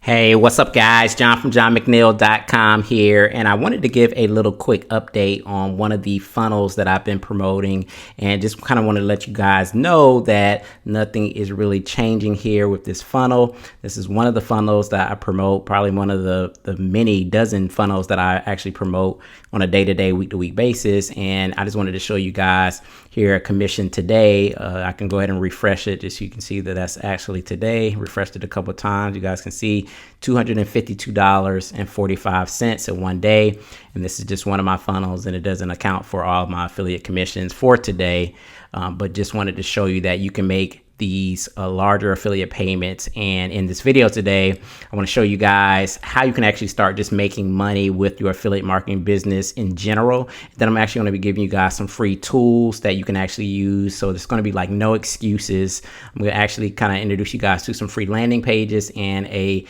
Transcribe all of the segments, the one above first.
Hey, what's up, guys? John from johnmcneil.com here, and I wanted to give a little quick update on one of the funnels that I've been promoting, and just kind of want to let you guys know that nothing is really changing here with this funnel. This is one of the funnels that I promote, probably one of the many dozen funnels that I actually promote on a day-to-day, week-to-week basis, and I just wanted to show you guys here a commission today. I can go ahead and refresh it just so you can see that that's actually today. Refreshed it a couple of times. You guys can see $252.45 in one day. And this is just one of my funnels, and it doesn't account for all of my affiliate commissions for today. But just wanted to show you that you can make these larger affiliate payments. And in this video today, I want to show you guys how you can actually start just making money with your affiliate marketing business in general. Then I'm actually going to be giving you guys some free tools that you can actually use. So there's going to be like no excuses. I'm going to actually kind of introduce you guys to some free landing pages and a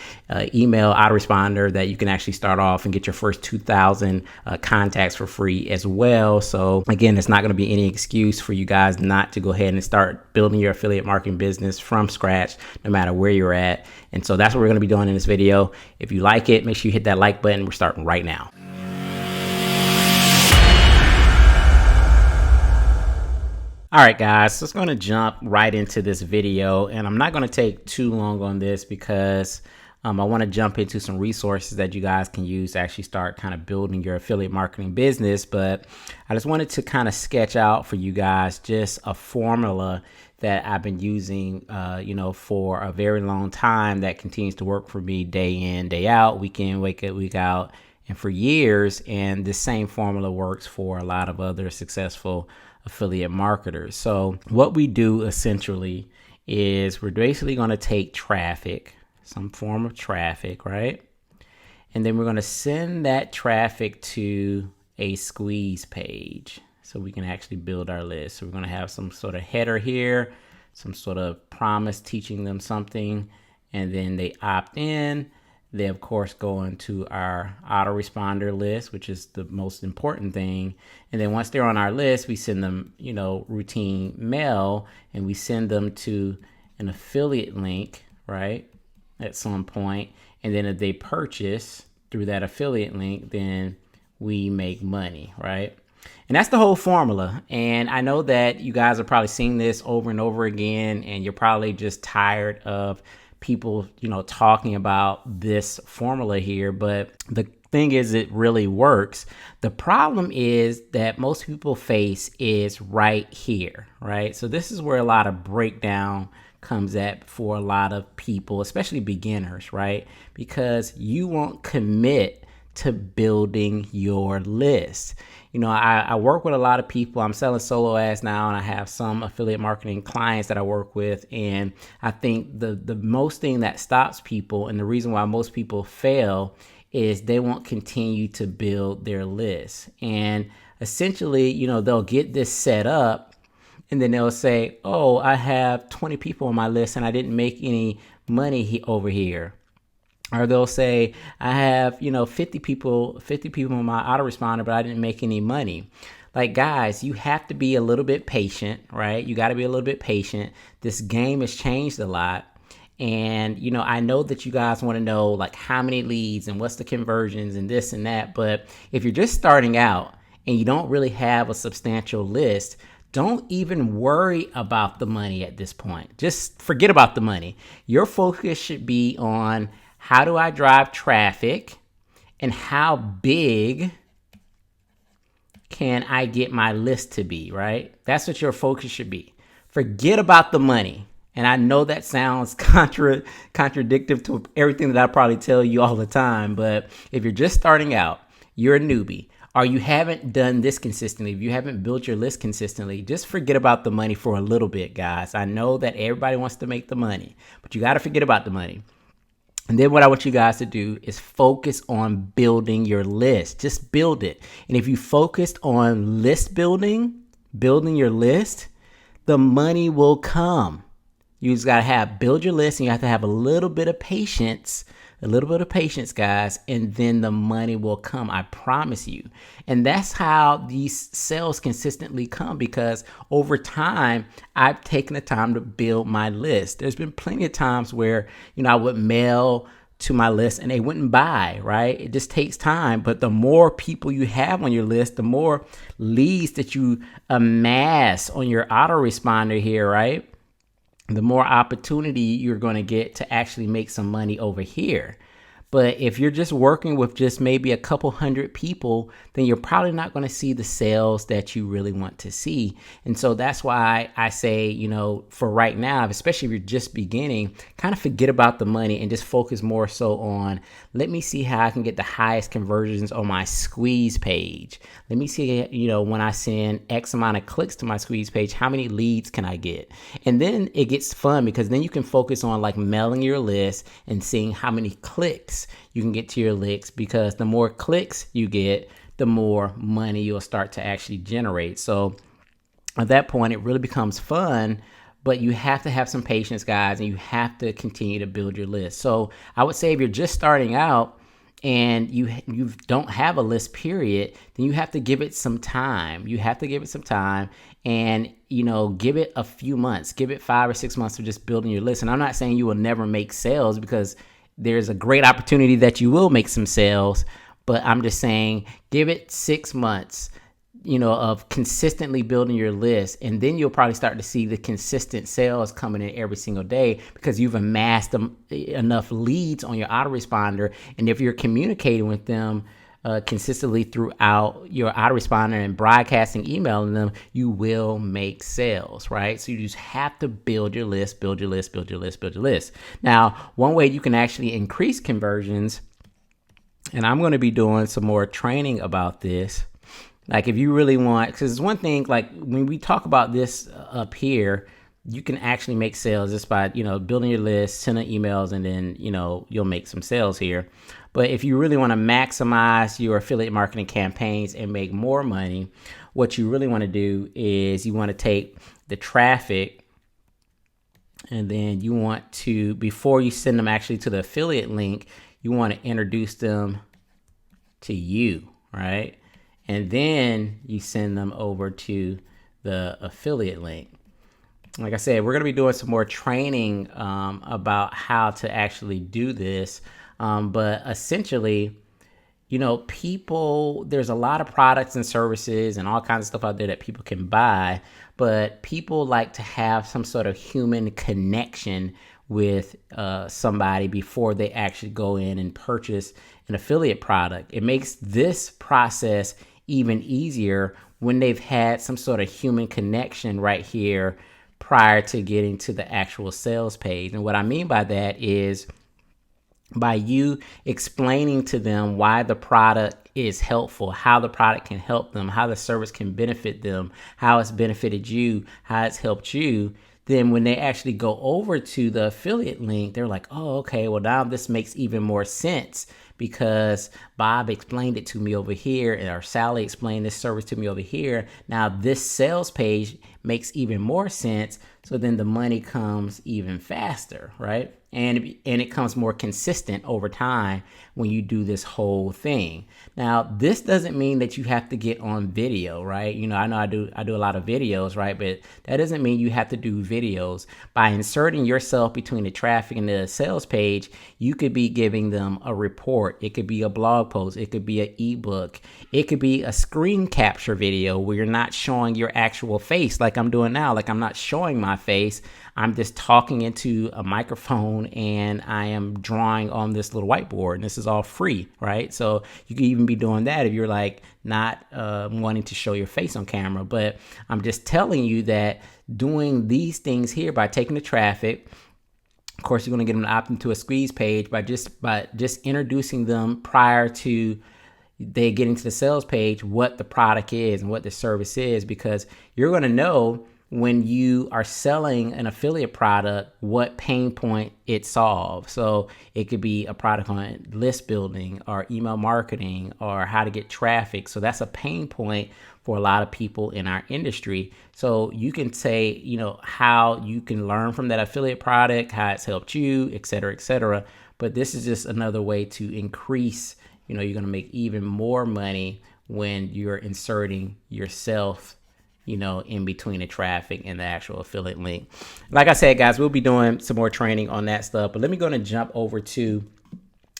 email autoresponder that you can actually start off and get your first 2,000 contacts for free as well. So again, there's not going to be any excuse for you guys not to go ahead and start building your affiliate marketing business from scratch, no matter where you're at. And so that's what we're going to be doing in this video. If you like it, make sure you hit that like button. We're starting right now. All right, guys, so it's going to jump right into this video, and I'm not going to take too long on this because I want to jump into some resources that you guys can use to actually start kind of building your affiliate marketing business. But I just wanted to kind of sketch out for you guys just a formula that I've been using, for a very long time that continues to work for me day in, day out, week in, week out, and for years. And this same formula works for a lot of other successful affiliate marketers. So what we do essentially is we're basically going to take traffic, some form of traffic, right? And then we're going to send that traffic to a squeeze page so we can actually build our list. So we're going to have some sort of header here, some sort of promise teaching them something, and then they opt in. They, of course, go into our autoresponder list, which is the most important thing. And then once they're on our list, we send them, routine mail, and we send them to an affiliate link, right, at some point. And then if they purchase through that affiliate link, then we make money, right? And that's the whole formula. And I know that you guys are probably seeing this over and over again, and you're probably just tired of people, talking about this formula here. But the thing is, it really works. The problem is that most people face is right here, right? So this is where a lot of breakdown comes at for a lot of people, especially beginners, right? Because you won't commit to building your list. I work with a lot of people. I'm selling solo ads now, and I have some affiliate marketing clients that I work with. And I think the most thing that stops people, and the reason why most people fail, is they won't continue to build their list. And essentially, they'll get this set up, and then they'll say, oh, I have 20 people on my list and I didn't make any money over here. Or they'll say, I have, 50 people on my autoresponder, but I didn't make any money. Like, guys, you have to be a little bit patient, right? You got to be a little bit patient. This game has changed a lot. And, I know that you guys want to know like how many leads and what's the conversions and this and that. But if you're just starting out and you don't really have a substantial list, don't even worry about the money at this point. Just forget about the money. Your focus should be on how do I drive traffic and how big can I get my list to be, right? That's what your focus should be. Forget about the money. And I know that sounds contradictory to everything that I probably tell you all the time, but if you're just starting out, you're a newbie, or you haven't done this consistently, if you haven't built your list consistently, just forget about the money for a little bit, guys. I know that everybody wants to make the money, but you got to forget about the money. And then what I want you guys to do is focus on building your list. Just build it. And if you focused on list building your list, the money will come. You just got to build your list, and you have to have a little bit of patience, guys, and then the money will come. I promise you. And that's how these sales consistently come, because over time, I've taken the time to build my list. There's been plenty of times where, I would mail to my list and they wouldn't buy, right? It just takes time. But the more people you have on your list, the more leads that you amass on your autoresponder here, right? The more opportunity you're going to get to actually make some money over here. But if you're just working with just maybe a couple hundred people, then you're probably not going to see the sales that you really want to see. And so that's why I say, for right now, especially if you're just beginning, kind of forget about the money and just focus more so on, let me see how I can get the highest conversions on my squeeze page. Let me see, when I send X amount of clicks to my squeeze page, how many leads can I get? And then it gets fun because then you can focus on like mailing your list and seeing how many clicks you can get to your links, because the more clicks you get, the more money you'll start to actually generate. So at that point, it really becomes fun, but you have to have some patience, guys, and you have to continue to build your list. So I would say if you're just starting out and you don't have a list period, then you have to give it some time. You have to give it some time and, give it a few months, give it 5 or 6 months of just building your list. And I'm not saying you will never make sales, because there's a great opportunity that you will make some sales, but I'm just saying give it 6 months, of consistently building your list. And then you'll probably start to see the consistent sales coming in every single day because you've amassed enough leads on your autoresponder. And if you're communicating with them consistently throughout your autoresponder and broadcasting, emailing them, you will make sales, right? So you just have to build your list, build your list, build your list, build your list. Now, one way you can actually increase conversions, and I'm going to be doing some more training about this. Like if you really want, because it's one thing, like when we talk about this up here, you can actually make sales just by, building your list, sending emails, and then, you'll make some sales here. But if you really want to maximize your affiliate marketing campaigns and make more money, what you really want to do is you want to take the traffic and then you want to, before you send them actually to the affiliate link, you want to introduce them to you, right? And then you send them over to the affiliate link. Like I said, we're going to be doing some more training about how to actually do this. But essentially, there's a lot of products and services and all kinds of stuff out there that people can buy, but people like to have some sort of human connection with somebody before they actually go in and purchase an affiliate product. It makes this process even easier when they've had some sort of human connection right here prior to getting to the actual sales page. And what I mean by that is by you explaining to them why the product is helpful, how the product can help them, how the service can benefit them, how it's benefited you, how it's helped you. Then when they actually go over to the affiliate link, they're like, oh, okay, well, now this makes even more sense because Bob explained it to me over here, or Sally explained this service to me over here. Now this sales page makes even more sense. So then the money comes even faster, right? And it comes more consistent over time when you do this whole thing. Now, this doesn't mean that you have to get on video, right? I know I do a lot of videos, right? But that doesn't mean you have to do videos. By inserting yourself between the traffic and the sales page, you could be giving them a report. It could be a blog post. It could be an ebook. It could be a screen capture video where you're not showing your actual face like I'm doing now. Like I'm not showing my face. I'm just talking into a microphone and I am drawing on this little whiteboard, and this is all free, right? So you can even be doing that if you're like not wanting to show your face on camera. But I'm just telling you that doing these things here by taking the traffic, of course, you're going to get them to opt into a squeeze page by just introducing them prior to they getting to the sales page, what the product is and what the service is, because you're going to know when you are selling an affiliate product, what pain point it solves. So it could be a product on list building or email marketing or how to get traffic. So that's a pain point for a lot of people in our industry. So you can say, how you can learn from that affiliate product, how it's helped you, et cetera, et cetera. But this is just another way to increase, you're going to make even more money when you're inserting yourself in between the traffic and the actual affiliate link. Like I said, guys, we'll be doing some more training on that stuff, but let me go and jump over to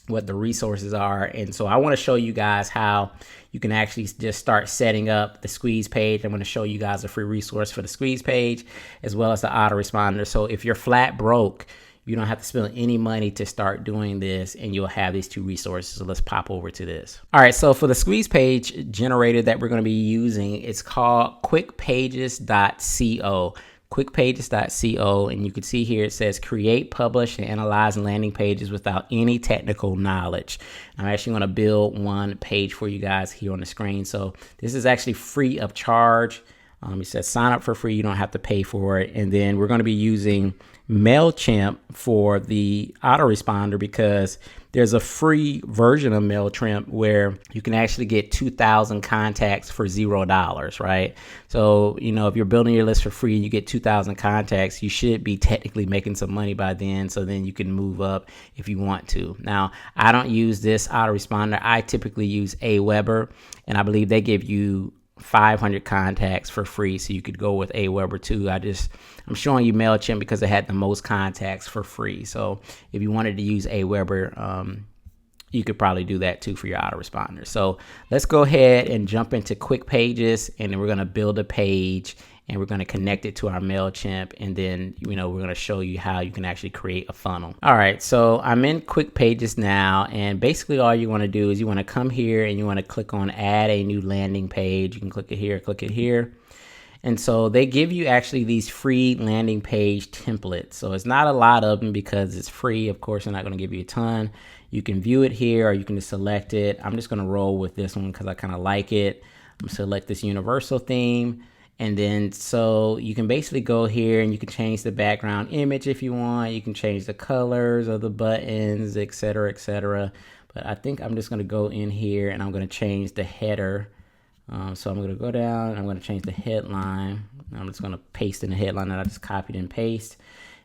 what the resources are. And so I want to show you guys how you can actually just start setting up the squeeze page. I'm going to show you guys a free resource for the squeeze page as well as the autoresponder. So if you're flat broke, you don't have to spend any money to start doing this, and you'll have these two resources. So let's pop over to this. All right, so for the squeeze page generator that we're going to be using, it's called quickpages.co. quickpages.co, and you can see here it says create, publish, and analyze landing pages without any technical knowledge. I'm actually going to build one page for you guys here on the screen. So this is actually free of charge. It says sign up for free. You don't have to pay for it. And then we're going to be using MailChimp for the autoresponder because there's a free version of MailChimp where you can actually get 2,000 contacts for $0, right? So, you know, if you're building your list for free and you get 2,000 contacts, you should be technically making some money by then. So then you can move up if you want to. Now, I don't use this autoresponder. I typically use Aweber, and I believe they give you 500 contacts for free, so you could go with Aweber too. I'm showing you MailChimp because it had the most contacts for free. So if you wanted to use Aweber, you could probably do that too for your autoresponder. So let's go ahead and jump into Quick Pages, and then we're going to build a page and we're going to connect it to our MailChimp, and then, you know, we're going to show you how you can actually create a funnel. All right, so I'm in Quick Pages now, and basically all you want to do is you want to come here and you want to click on add a new landing page. You can click it here. And so they give you actually these free landing page templates. So it's not a lot of them because it's free. Of course, they're not going to give you a ton. You can view it here, or you can just select it. I'm just going to roll with this one because I kind of like it. I'm going to select this universal theme. And then so you can basically go here and you can change the background image if you want. You can change the colors of the buttons, etc., etc. But I think I'm just going to go in here and I'm going to change the header. So I'm going to go down and I'm going to change the headline. I'm just going to paste in the headline that I just copied and paste.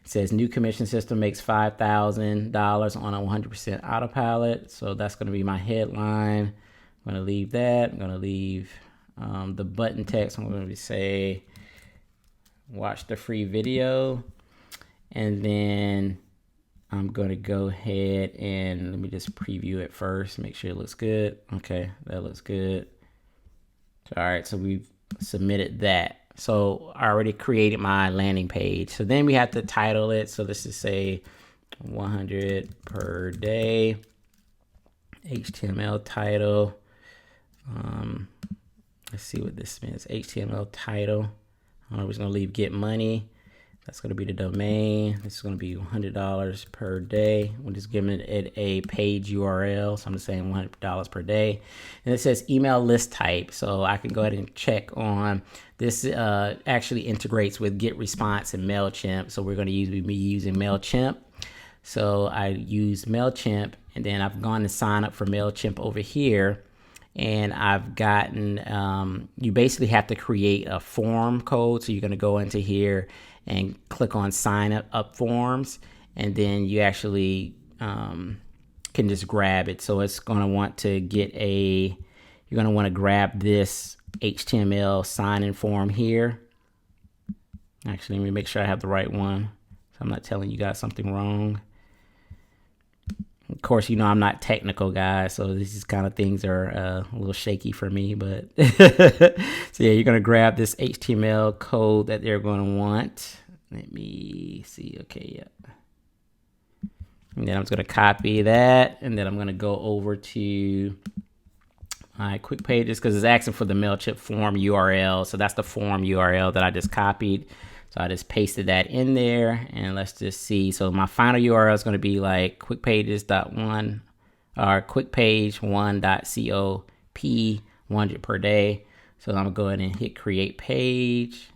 It says new commission system makes $5,000 on a 100% autopilot. So that's going to be my headline. I'm going to leave that. I'm going to leave the button text. I'm going to say watch the free video, and then I'm going to go ahead and let me just preview it first, make sure it looks good. Okay, that looks good. All right, so we've submitted that. So I already created my landing page. So then we have to title it. So this is say 100 per day, HTML title. Let's see what this means. HTML title. We're just going to leave get money. That's going to be the domain. This is going to be $100 per day. We're just giving it a page URL. So I'm just saying $100 per day. And it says email list type. So I can go ahead and check on this. Actually integrates with GetResponse and MailChimp. So we're going to be using MailChimp. So I use MailChimp, and then I've gone to sign up for MailChimp over here. And I've gotten, you basically have to create a form code. So you're going to go into here and click on sign up forms. And then you actually can just grab it. So it's going to want to get you're going to want to grab this HTML sign-in form here. Actually, let me make sure I have the right one, so I'm not telling you guys something wrong. Of course, you know, I'm not technical, guys, so these kind of things are a little shaky for me. But so yeah, you're going to grab this HTML code that they're going to want. Let me see. Okay, yeah. And then I'm just going to copy that, and then I'm going to go over to my Quick Pages because it's asking for the MailChimp form URL. So that's the form URL that I just copied. So I just pasted that in there, and let's just see. So my final URL is going to be like quickpages.1 or quickpage1.co p100 per day. So I'm going to go ahead and hit create page.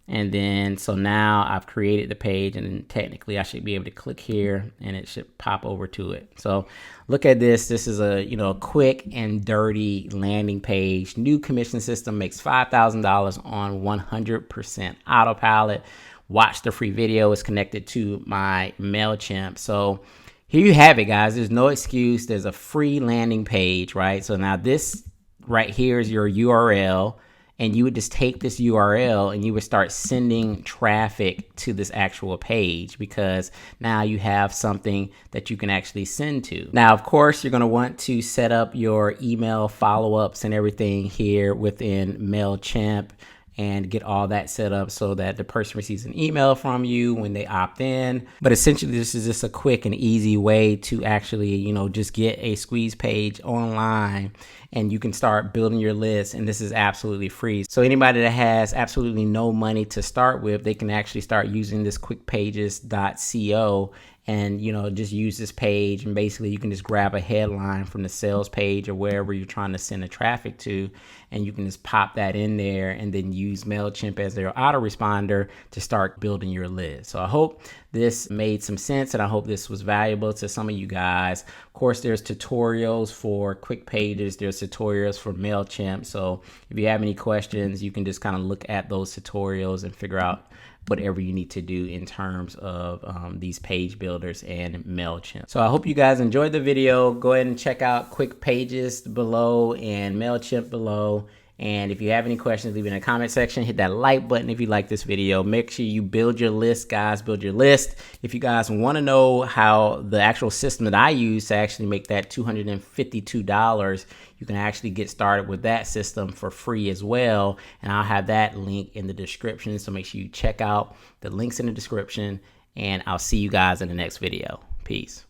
And then, so now I've created the page, and then technically I should be able to click here and it should pop over to it. So look at this. This is a, you know, quick and dirty landing page. New commission system makes $5,000 on 100% autopilot. Watch the free video. Is connected to my MailChimp. So here you have it, guys. There's no excuse. There's a free landing page, right? So now this right here is your URL. and you would just take this URL and you would start sending traffic to this actual page, because now you have something that you can actually send to. Now, of course, you're going to want to set up your email follow-ups and everything here within MailChimp and get all that set up so that the person receives an email from you when they opt in. But essentially, this is just a quick and easy way to actually, just get a squeeze page online, and you can start building your list. And this is absolutely free. So anybody that has absolutely no money to start with, they can actually start using this quickpages.co and just use this page, and basically you can just grab a headline from the sales page or wherever you're trying to send the traffic to, and you can just pop that in there and then use MailChimp as their autoresponder to start building your list. So I hope this made some sense, and I hope this was valuable to some of you guys. Of course, there's tutorials for QuickPages, there's tutorials for MailChimp. So if you have any questions, you can just kind of look at those tutorials and figure out whatever you need to do in terms of these page builders and MailChimp. So I hope you guys enjoyed the video. Go ahead and check out QuickPages below and MailChimp below. And if you have any questions, leave it in the comment section. Hit that like button if you like this video. Make sure you build your list, guys. Build your list. If you guys want to know how the actual system that I use to actually make that $252, you can actually get started with that system for free as well. And I'll have that link in the description. So make sure you check out the links in the description. And I'll see you guys in the next video. Peace.